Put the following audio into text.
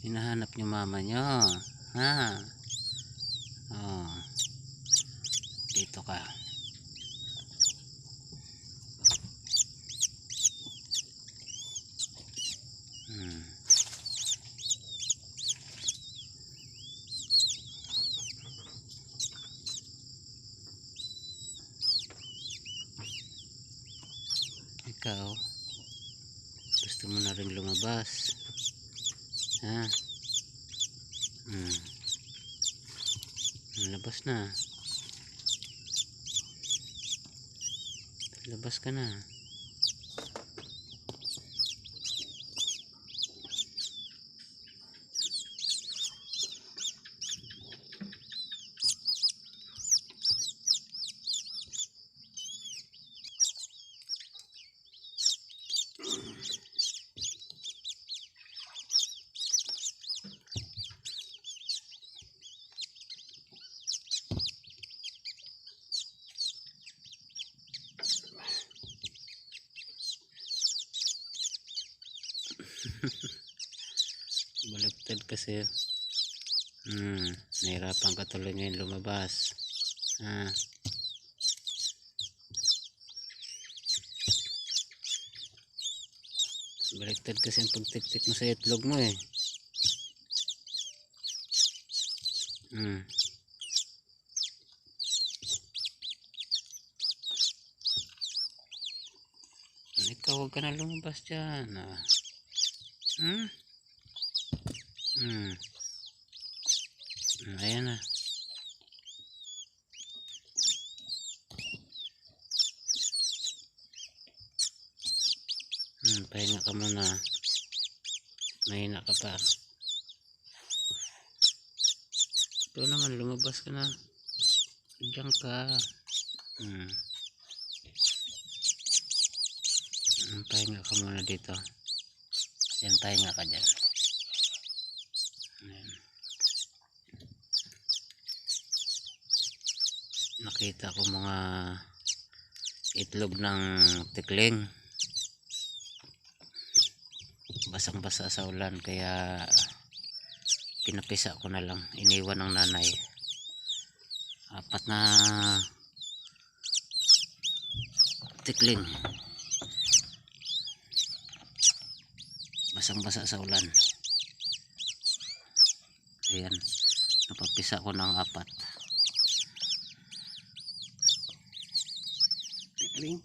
Hinahanap niyo mama niyo. Ha? Oh, dito ka. Ikaw, gusto mo na rin lumabas. Ha? Labas na. Labas ka na. Baliktad kasi. Nahirapan ka tuloy ngayon lumabas. Baliktad kasi ang pagtik-tik mo sa itlog mo eh. Ikaw, huwag ka na lumabas dyan. Ayan na. Pahinga ka muna. Mahina ka pa. Ikaw naman, lumabas ka na. Diyan ka. Pahinga ka muna dito. Yan, pahinga ka dyan. Ayan. Nakita ko mga itlog ng tikling. Basang basa sa ulan, kaya pinapisa ko na lang. Iniwan ng nanay. 4 na tikling. Basang basa sa ulan. Ayan, napapisa ko ng 4 tikling.